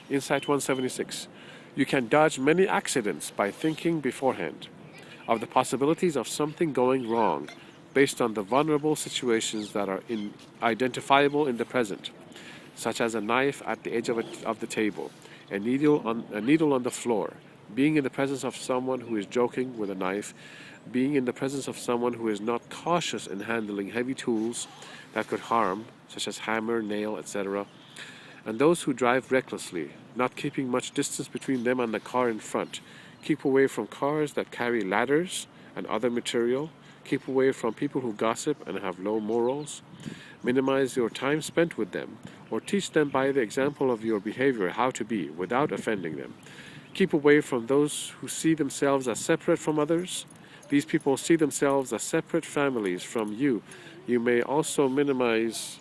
Insight 176. You can dodge many accidents by thinking beforehand of the possibilities of something going wrong based on the vulnerable situations that are identifiable in the present, such as a knife at the edge of the table, a needle on the floor, being in the presence of someone who is joking with a knife, being in the presence of someone who is not cautious in handling heavy tools that could harm, such as hammer, nail, etc., and those who drive recklessly, not keeping much distance between them and the car in front. Keep away from cars that carry ladders and other material. Keep away from people who gossip and have low morals. Minimize your time spent with them, or teach them by the example of your behavior how to be without offending them. Keep away from those who see themselves as separate from others. These people see themselves as separate families from you. You may also minimize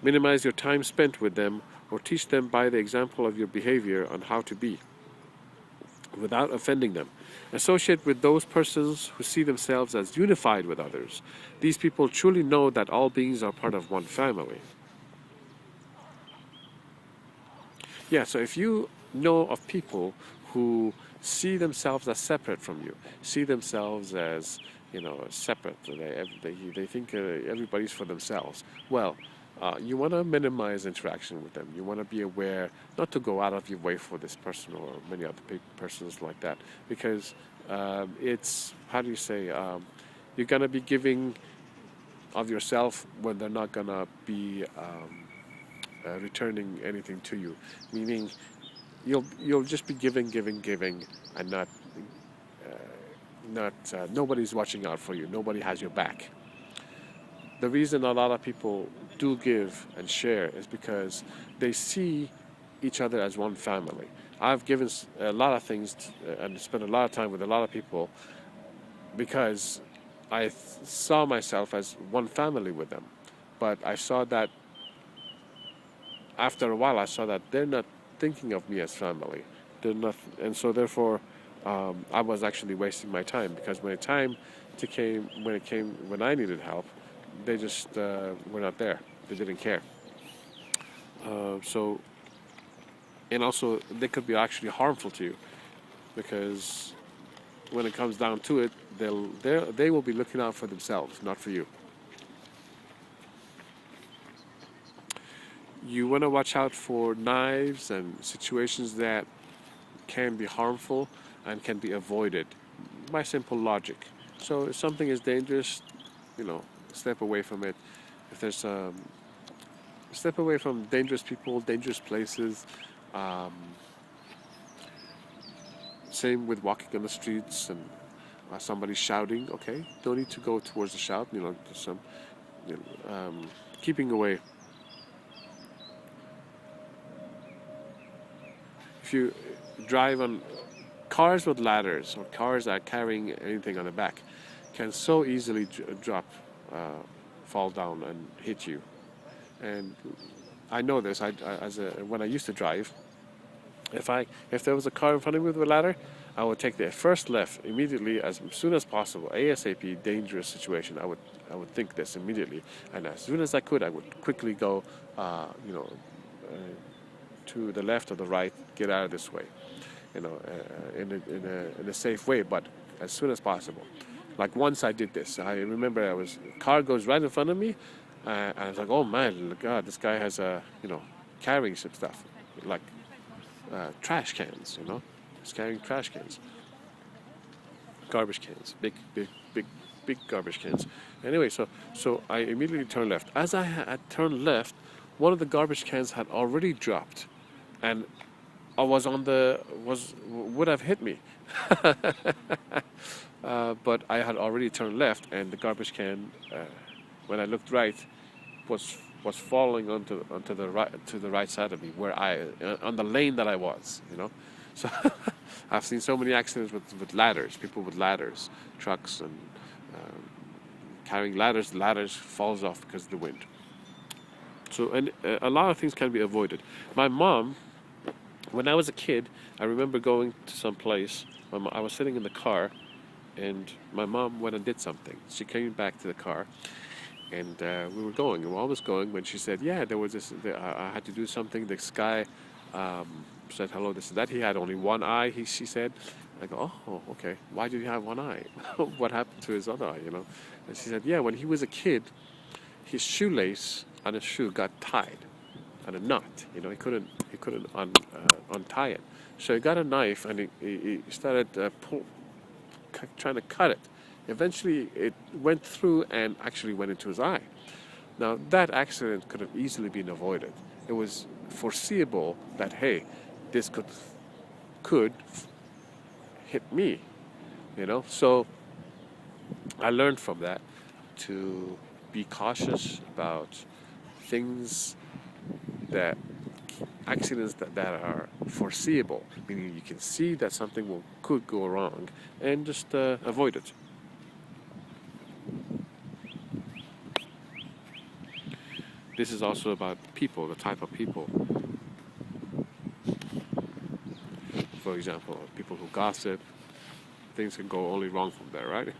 your time spent with them, or teach them by the example of your behavior on how to be without offending them. Associate with those persons who see themselves as unified with others. These people truly know that all beings are part of one family. Yeah, so if you know of people who see themselves as separate from you, see themselves as, separate, they think everybody's for themselves, well, you want to minimize interaction with them. You want to be aware not to go out of your way for this person or many other persons like that, because it's, how do you say, you're going to be giving of yourself when they're not going to be returning anything to you, meaning you'll just be giving, and not nobody's watching out for you. Nobody has your back. The reason a lot of people do give and share is because they see each other as one family. I've given a lot of things and spent a lot of time with a lot of people because I saw myself as one family with them. But I saw that after a while, I saw that they're not thinking of me as family. They're not, and so therefore, I was actually wasting my time, because when I needed help, they just were not there. They didn't care. And also they could be actually harmful to you, because when it comes down to it, they will be looking out for themselves, not for you. You want to watch out for knives and situations that can be harmful and can be avoided by simple logic. So if something is dangerous, step away from it. If there's step away from dangerous people, dangerous places. Same with walking on the streets and somebody shouting. Okay, don't need to go towards the shout. Some keeping away. If you drive on cars with ladders or cars that are carrying anything on the back, can so easily drop, fall down and hit you. And I know this. When I used to drive, if there was a car in front of me with a ladder, I would take the first left immediately, as soon as possible. ASAP, dangerous situation. I would think this immediately, and as soon as I could, I would quickly go, to the left or the right, get out of this way, in a safe way, but as soon as possible. Like once I did this, I remember car goes right in front of me, and I was like, oh man, God, this guy has carrying some stuff, like trash cans, he's carrying trash cans, garbage cans, big garbage cans. Anyway, so I immediately turned left. As I had turned left, one of the garbage cans had already dropped, and I would have hit me. But I had already turned left, and the garbage can, when I looked right, was falling onto the right, to the right side of me, where on the lane that I was. So I've seen so many accidents with ladders, people with ladders, trucks, and carrying ladders. The ladders falls off because of the wind. So, and a lot of things can be avoided. My mom, when I was a kid, I remember going to some place. I was sitting in the car, and my mom went and did something. She came back to the car, and we were almost going when she said, yeah, there was this, I had to do something. This guy said hello, this and that. He had only one eye, she said. I go, oh, okay. Why did he have one eye? What happened to his other eye, And she said, yeah, when he was a kid, his shoelace on his shoe got tied on a knot. He couldn't untie it. So he got a knife and he started trying to cut it. Eventually, it went through and actually went into his eye. Now, that accident could have easily been avoided. It was foreseeable that, hey, this could hit me, So I learned from that to be cautious about things accidents that are foreseeable, meaning you can see that something could go wrong, and just avoid it. This is also about people, the type of people. For example, people who gossip, things can go only wrong from there, right?